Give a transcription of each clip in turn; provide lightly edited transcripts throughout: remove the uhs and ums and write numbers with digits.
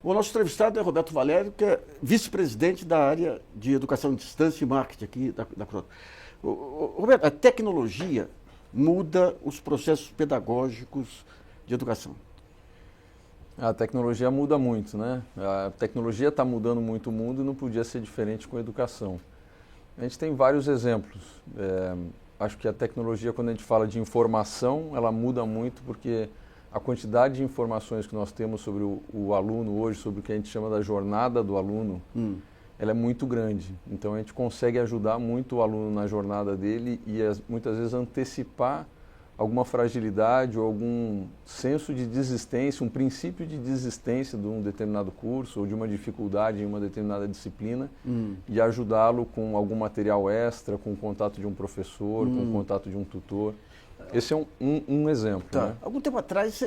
O nosso entrevistado é Roberto Valério, que é vice-presidente da área de educação à distância e marketing aqui da Croton. Roberto, a tecnologia muda os processos pedagógicos de educação. A tecnologia muda muito, né? A tecnologia está mudando muito o mundo e não podia ser diferente com a educação. A gente tem vários exemplos. Acho que a tecnologia, quando a gente fala de informação, ela muda muito porque a quantidade de informações que nós temos sobre o aluno hoje, sobre o que a gente chama da jornada do aluno, ela é muito grande. Então a gente consegue ajudar muito o aluno na jornada dele e muitas vezes antecipar alguma fragilidade ou algum senso de desistência, um princípio de desistência de um determinado curso ou de uma dificuldade em uma determinada disciplina e ajudá-lo com algum material extra, com o contato de um professor, com o contato de um tutor. Esse é um exemplo. Tá. Né? Algum tempo atrás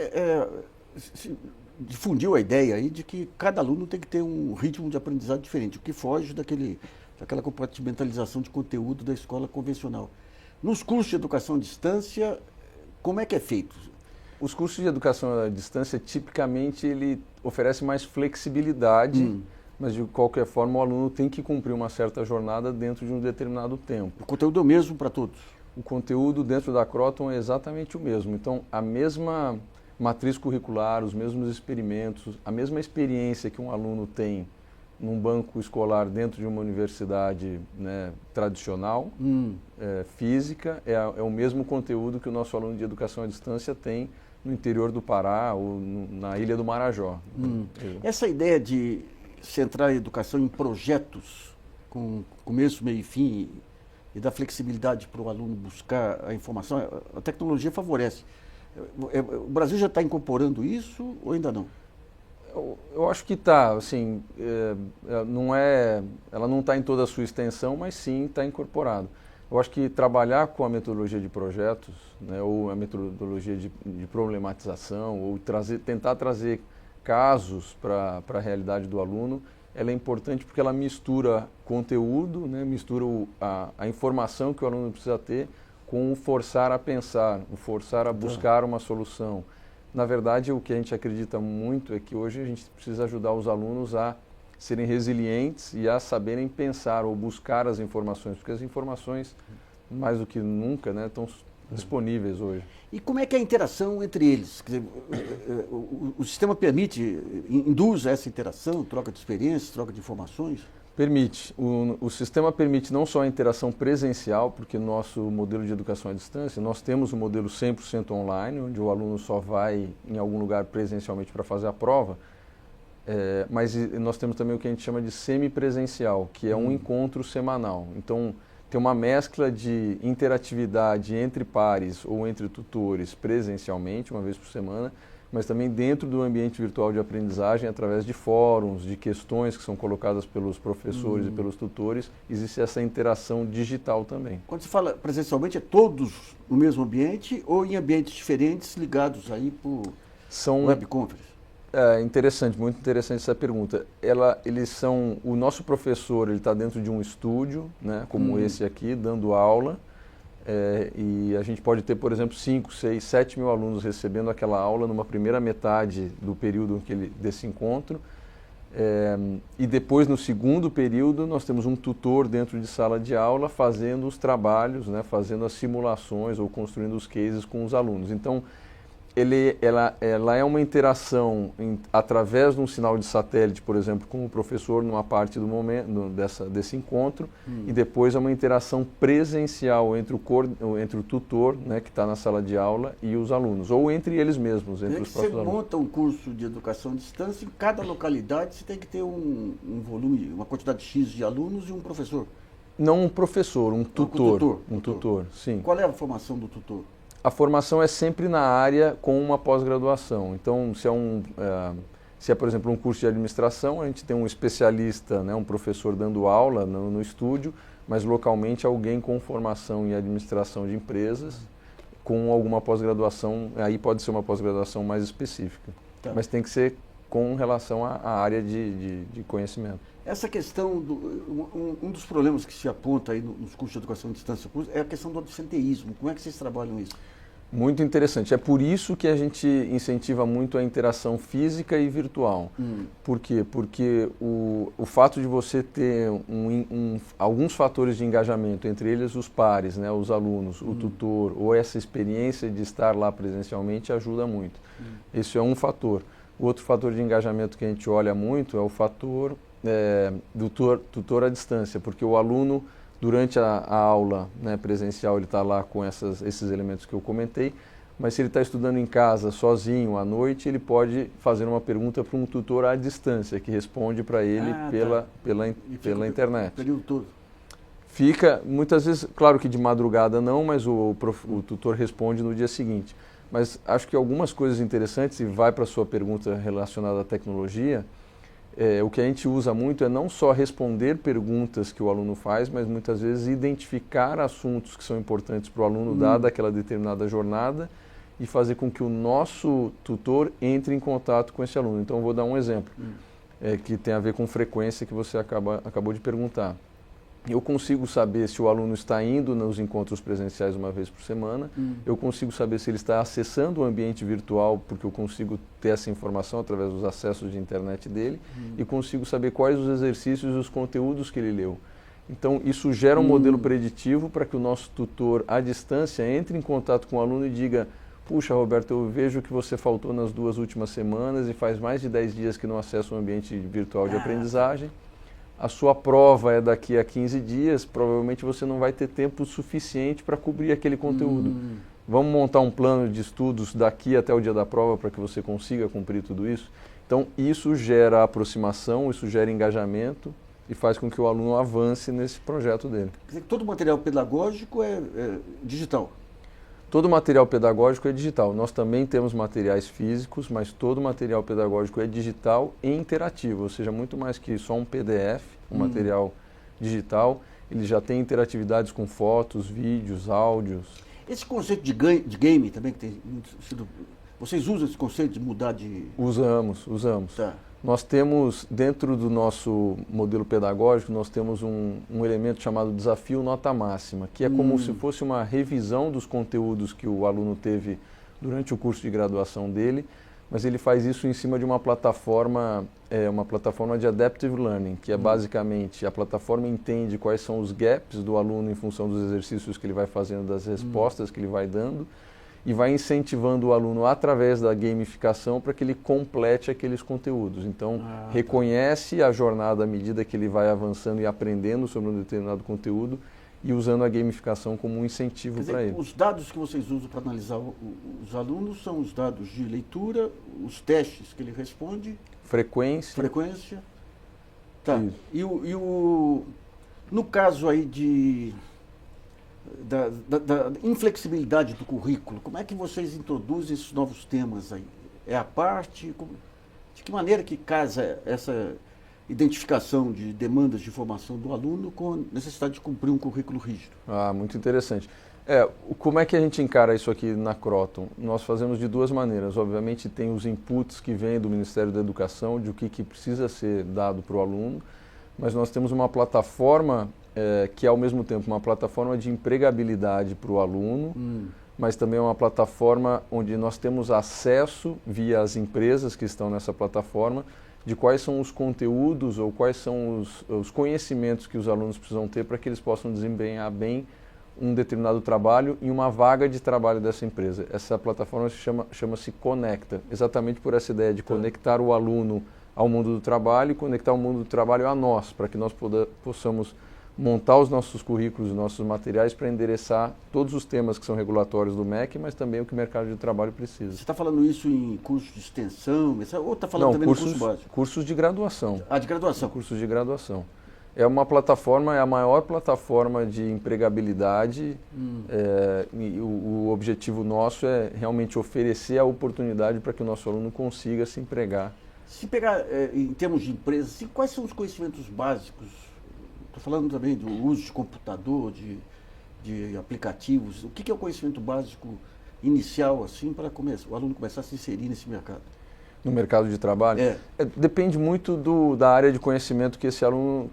se difundiu a ideia aí de que cada aluno tem que ter um ritmo de aprendizado diferente, o que foge daquela compartimentalização de conteúdo da escola convencional. Nos cursos de educação à distância, como é que é feito? Os cursos de educação à distância, tipicamente, ele oferece mais flexibilidade, mas de qualquer forma o aluno tem que cumprir uma certa jornada dentro de um determinado tempo. O conteúdo é o mesmo para todos? O conteúdo dentro da Croton é exatamente o mesmo. Então, a mesma matriz curricular, os mesmos experimentos, a mesma experiência que um aluno tem num banco escolar dentro de uma universidade, né, tradicional, física, é o mesmo conteúdo que o nosso aluno de educação à distância tem no interior do Pará ou na Ilha do Marajó. Essa ideia de centrar a educação em projetos com começo, meio e fim e dar flexibilidade para o aluno buscar a informação, a tecnologia favorece. O Brasil já está incorporando isso ou ainda não? Eu acho que está, assim, ela não está em toda a sua extensão, mas sim está incorporado. Eu acho que trabalhar com a metodologia de projetos, né, ou a metodologia de problematização, ou tentar trazer casos para a realidade do aluno, ela é importante porque ela mistura conteúdo, né, mistura a informação que o aluno precisa ter com o forçar a pensar, o forçar a buscar uma solução. Na verdade, o que a gente acredita muito é que hoje a gente precisa ajudar os alunos a serem resilientes e a saberem pensar ou buscar as informações, porque as informações, mais do que nunca, né, estão disponíveis hoje. E como é que é a interação entre eles? Quer dizer, o sistema induz essa interação, troca de experiências, troca de informações? Permite. O sistema permite não só a interação presencial, porque no nosso modelo de educação à distância, nós temos um modelo 100% online, onde o aluno só vai em algum lugar presencialmente para fazer a prova, mas nós temos também o que a gente chama de semipresencial, que é um encontro semanal. Então, tem uma mescla de interatividade entre pares ou entre tutores presencialmente, uma vez por semana, mas também dentro do ambiente virtual de aprendizagem, através de fóruns, de questões que são colocadas pelos professores e pelos tutores, existe essa interação digital também. Quando se fala presencialmente, é todos no mesmo ambiente ou em ambientes diferentes ligados aí por webconference? Interessante, muito interessante essa pergunta. O nosso professor, ele está dentro de um estúdio, né, como esse aqui, dando aula. E a gente pode ter, por exemplo, 5, 6, 7 mil alunos recebendo aquela aula numa primeira metade do período desse encontro. E depois, no segundo período, nós temos um tutor dentro de sala de aula fazendo os trabalhos, né, fazendo as simulações ou construindo os cases com os alunos. Então, ela é uma interação através de um sinal de satélite, por exemplo, com o professor numa parte do momento desse encontro, e depois é uma interação presencial entre o tutor, né, que está na sala de aula, e os alunos, ou entre eles mesmos, entre os próprios alunos. Você monta um curso de educação à distância, em cada localidade você tem que ter um volume, uma quantidade X de alunos e um professor. Não um professor, um tutor. Um tutor, sim. Qual é a formação do tutor? A formação é sempre na área com uma pós-graduação. Então, se é, por exemplo, um curso de administração, a gente tem um especialista, né, um professor dando aula no estúdio, mas localmente alguém com formação em administração de empresas, com alguma pós-graduação, aí pode ser uma pós-graduação mais específica. Tá. Mas tem que ser com relação à área de conhecimento. Essa questão, um dos problemas que se aponta aí nos cursos de educação à distância é a questão do absenteísmo. Como é que vocês trabalham isso? Muito interessante. É por isso que a gente incentiva muito a interação física e virtual. Por quê? Porque o fato de você ter alguns fatores de engajamento, entre eles os pares, né, os alunos, o tutor, ou essa experiência de estar lá presencialmente, ajuda muito. Esse é um fator. O outro fator de engajamento que a gente olha muito é o fator do tutor à distância, porque o aluno, durante a aula, né, presencial, ele está lá com esses elementos que eu comentei, mas se ele está estudando em casa, sozinho, à noite, ele pode fazer uma pergunta para um tutor à distância, que responde para ele pela internet. O período todo. Fica, muitas vezes, claro que de madrugada não, mas o tutor responde no dia seguinte. Mas acho que algumas coisas interessantes, e vai para a sua pergunta relacionada à tecnologia, o que a gente usa muito é não só responder perguntas que o aluno faz, mas muitas vezes identificar assuntos que são importantes para o aluno, dada aquela determinada jornada, e fazer com que o nosso tutor entre em contato com esse aluno. Então, eu vou dar um exemplo, que tem a ver com frequência, que você acabou de perguntar. Eu consigo saber se o aluno está indo nos encontros presenciais uma vez por semana, eu consigo saber se ele está acessando o ambiente virtual, porque eu consigo ter essa informação através dos acessos de internet dele, e consigo saber quais os exercícios e os conteúdos que ele leu. Então, isso gera um modelo preditivo para que o nosso tutor, à distância, entre em contato com o aluno e diga: puxa, Roberto, eu vejo que você faltou nas 2 últimas semanas e faz mais de 10 dias que não acessa o ambiente virtual de aprendizagem. A sua prova é daqui a 15 dias, provavelmente você não vai ter tempo suficiente para cobrir aquele conteúdo. Vamos montar um plano de estudos daqui até o dia da prova para que você consiga cumprir tudo isso? Então, isso gera aproximação, isso gera engajamento e faz com que o aluno avance nesse projeto dele. Quer dizer que todo o material pedagógico é digital? Todo o material pedagógico é digital. Nós também temos materiais físicos, mas todo o material pedagógico é digital e interativo, ou seja, muito mais que só um PDF, um material digital. Ele já tem interatividades com fotos, vídeos, áudios. Esse conceito de game também, que tem sido... Vocês usam esse conceito de mudar de... Usamos. Tá. Nós temos, dentro do nosso modelo pedagógico, nós temos um elemento chamado desafio nota máxima, que é como se fosse uma revisão dos conteúdos que o aluno teve durante o curso de graduação dele, mas ele faz isso em cima de uma plataforma de Adaptive Learning, que é basicamente, a plataforma entende quais são os gaps do aluno em função dos exercícios que ele vai fazendo, das respostas que ele vai dando, e vai incentivando o aluno através da gamificação para que ele complete aqueles conteúdos. Então, reconhece a jornada à medida que ele vai avançando e aprendendo sobre um determinado conteúdo e usando a gamificação como um incentivo para ele. Os dados que vocês usam para analisar os alunos são os dados de leitura, os testes que ele responde... Frequência. Tá. No caso aí da inflexibilidade do currículo, como é que vocês introduzem esses novos temas aí? É a parte? De que maneira que casa essa identificação de demandas de formação do aluno com a necessidade de cumprir um currículo rígido? Muito interessante. Como é que a gente encara isso aqui na Kroton? Nós fazemos de 2 maneiras. Obviamente tem os inputs que vêm do Ministério da Educação, de o que precisa ser dado para o aluno, mas nós temos uma plataforma que é ao mesmo tempo uma plataforma de empregabilidade para o aluno, mas também é uma plataforma onde nós temos acesso via as empresas que estão nessa plataforma de quais são os conteúdos ou quais são os conhecimentos que os alunos precisam ter para que eles possam desempenhar bem um determinado trabalho em uma vaga de trabalho dessa empresa. Essa plataforma chama-se Conecta, exatamente por essa ideia de conectar o aluno ao mundo do trabalho e conectar o mundo do trabalho a nós, para que nós possamos montar os nossos currículos, os nossos materiais para endereçar todos os temas que são regulatórios do MEC, mas também o que o mercado de trabalho precisa. Você está falando isso em cursos de extensão, ou está falando também no curso básico? Cursos de graduação. De graduação. Cursos de graduação. É uma plataforma, é a maior plataforma de empregabilidade. E o objetivo nosso é realmente oferecer a oportunidade para que o nosso aluno consiga se empregar. Se pegar em termos de empresas, quais são os conhecimentos básicos? Estou falando também do uso de computador, de aplicativos. O que é o conhecimento básico inicial assim para o aluno começar a se inserir nesse mercado? No mercado de trabalho? Depende muito da área de conhecimento que esse aluno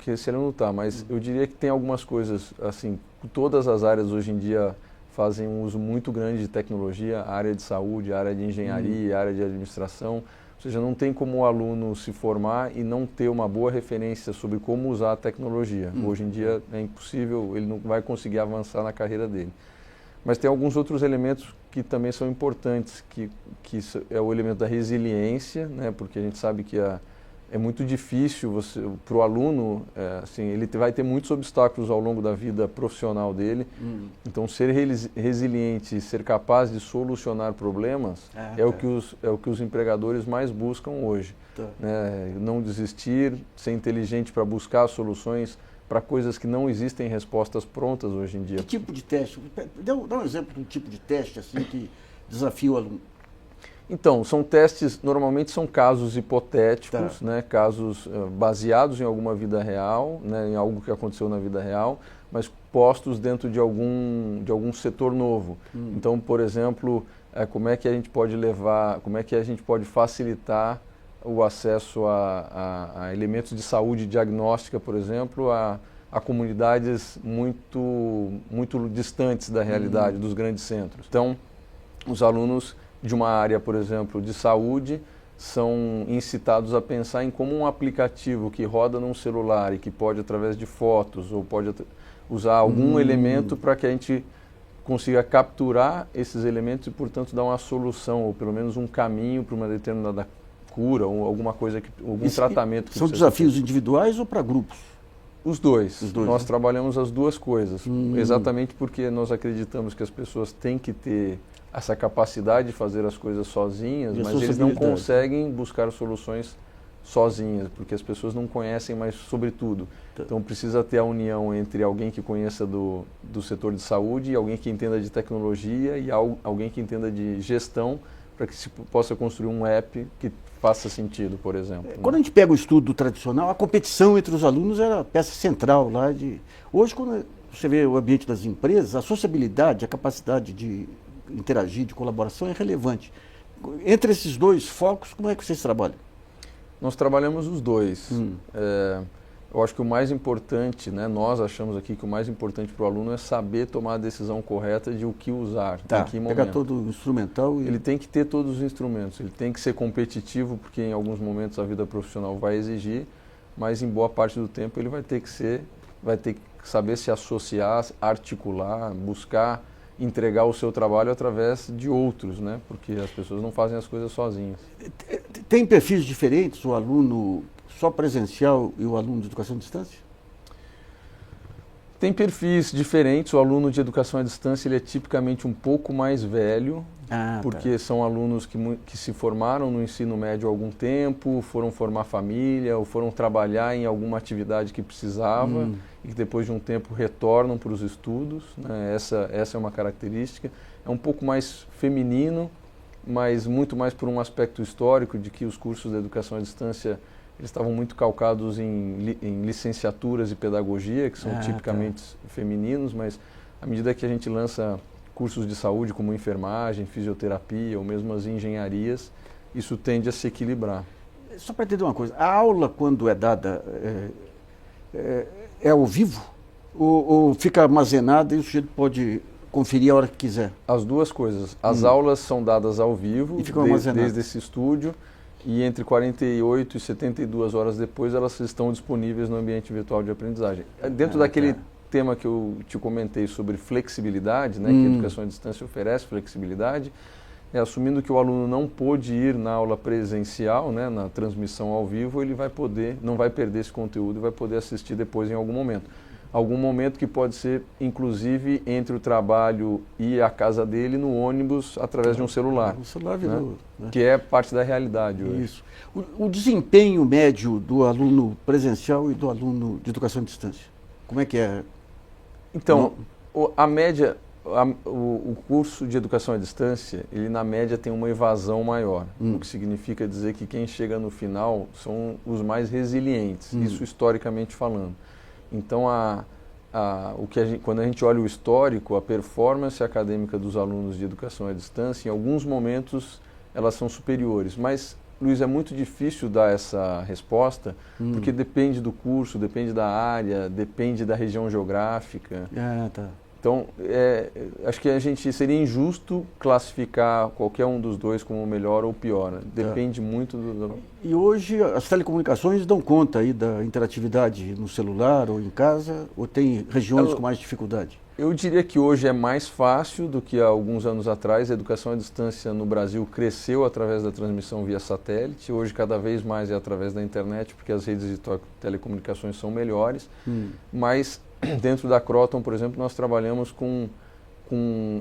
está, mas eu diria que tem algumas coisas, assim, todas as áreas hoje em dia fazem um uso muito grande de tecnologia, a área de saúde, a área de engenharia, a área de administração. Ou seja, não tem como o aluno se formar e não ter uma boa referência sobre como usar a tecnologia. Hoje em dia é impossível, ele não vai conseguir avançar na carreira dele. Mas tem alguns outros elementos que também são importantes, que é o elemento da resiliência, né? Porque a gente sabe que é muito difícil para o aluno, assim, ele vai ter muitos obstáculos ao longo da vida profissional dele. Então, ser resiliente, ser capaz de solucionar problemas é o que os empregadores mais buscam hoje. Né? Não desistir, ser inteligente para buscar soluções para coisas que não existem respostas prontas hoje em dia. Que tipo de teste? Dá um exemplo de um tipo de teste assim, que desafia o aluno. Então, são testes, normalmente são casos hipotéticos, né, casos baseados em alguma vida real, né, em algo que aconteceu na vida real, mas postos dentro de algum setor novo. Então, por exemplo, como é que a gente pode facilitar o acesso a elementos de saúde diagnóstica, por exemplo, a comunidades muito distantes da realidade dos grandes centros. Então, os alunos de uma área, por exemplo, de saúde, são incitados a pensar em como um aplicativo que roda num celular e que pode, através de fotos, ou pode usar algum elemento para que a gente consiga capturar esses elementos e, portanto, dar uma solução, ou pelo menos um caminho para uma determinada cura, ou alguma coisa, algum tratamento. São desafios individuais ou para grupos? Os dois. Nós né? trabalhamos as duas coisas, exatamente porque nós acreditamos que as pessoas têm que ter essa capacidade de fazer as coisas sozinhas, mas eles não conseguem buscar soluções sozinhas, porque as pessoas não conhecem mais sobre tudo. Então precisa ter a união entre alguém que conheça do setor de saúde, e alguém que entenda de tecnologia e alguém que entenda de gestão, para que se possa construir um app que faça sentido, por exemplo. Quando a gente pega o estudo tradicional, a competição entre os alunos era a peça central lá de... Hoje, quando você vê o ambiente das empresas, a sociabilidade, a capacidade de interagir, de colaboração é relevante. Entre esses dois focos, como é que vocês trabalham? Nós trabalhamos os dois. Eu acho que o mais importante, né, nós achamos aqui que o mais importante para o aluno é saber tomar a decisão correta de o que usar, em que momento. Pegar todo o instrumental e... Ele tem que ter todos os instrumentos, ele tem que ser competitivo, porque em alguns momentos a vida profissional vai exigir, mas em boa parte do tempo ele vai ter que saber se associar, articular, buscar entregar o seu trabalho através de outros, né? Porque as pessoas não fazem as coisas sozinhas. Tem perfis diferentes, o aluno só presencial e o aluno de educação à distância? Tem perfis diferentes. O aluno de educação à distância ele é tipicamente um pouco mais velho, porque são alunos que se formaram no ensino médio há algum tempo, foram formar família ou foram trabalhar em alguma atividade que precisava e que depois de um tempo retornam para os estudos, né? Essa é uma característica. É um pouco mais feminino, mas muito mais por um aspecto histórico de que os cursos de educação à distância eles estavam muito calcados em licenciaturas e pedagogia, que são tipicamente femininos, mas à medida que a gente lança cursos de saúde como enfermagem, fisioterapia ou mesmo as engenharias, isso tende a se equilibrar. Só para entender uma coisa, a aula quando é dada é ao vivo ou fica armazenada e o sujeito pode conferir a hora que quiser? As duas coisas. As aulas são dadas ao vivo, e ficam desde esse estúdio, e entre 48 e 72 horas depois elas estão disponíveis no ambiente virtual de aprendizagem. Dentro daquele tema que eu te comentei sobre flexibilidade, né, que a educação à distância oferece flexibilidade, assumindo que o aluno não pôde ir na aula presencial, né, na transmissão ao vivo, ele não vai perder esse conteúdo e vai poder assistir depois em algum momento. Algum momento que pode ser, inclusive, entre o trabalho e a casa dele, no ônibus, através de um celular. O celular virou, né? Que é parte da realidade hoje. Isso. O desempenho médio do aluno presencial e do aluno de educação à distância, como é que é? Então, a média, o curso de educação à distância, ele na média tem uma evasão maior, o que significa dizer que quem chega no final são os mais resilientes, isso historicamente falando. Então, quando a gente olha o histórico, a performance acadêmica dos alunos de educação à distância, em alguns momentos elas são superiores. Mas, Luiz, é muito difícil dar essa resposta, porque depende do curso, depende da área, depende da região geográfica. Então, acho que a gente seria injusto classificar qualquer um dos dois como melhor ou pior, né? Depende muito do... E hoje as telecomunicações dão conta aí da interatividade no celular ou em casa, ou tem regiões com mais dificuldade? Eu diria que hoje é mais fácil do que há alguns anos atrás. A educação à distância no Brasil cresceu através da transmissão via satélite. Hoje, cada vez mais é através da internet, porque as redes de telecomunicações são melhores. Mas, dentro da Kroton, por exemplo, nós trabalhamos com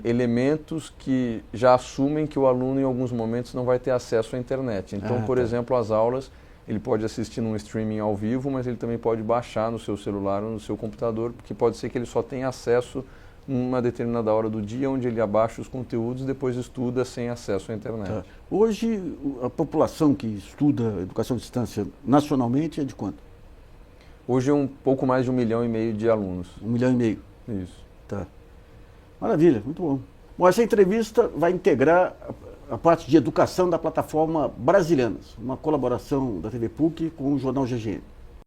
elementos que já assumem que o aluno, em alguns momentos, não vai ter acesso à internet. Então, por exemplo, as aulas... Ele pode assistir num streaming ao vivo, mas ele também pode baixar no seu celular ou no seu computador, porque pode ser que ele só tenha acesso numa determinada hora do dia, onde ele abaixa os conteúdos e depois estuda sem acesso à internet. Hoje, a população que estuda educação à distância nacionalmente é de quanto? Hoje é um pouco mais de 1,5 milhão de alunos. 1,5 milhão? Isso. Tá. Maravilha, muito bom. Bom, essa entrevista vai integrar a parte de educação da plataforma Brasilianas, uma colaboração da TV PUC com o jornal GGN.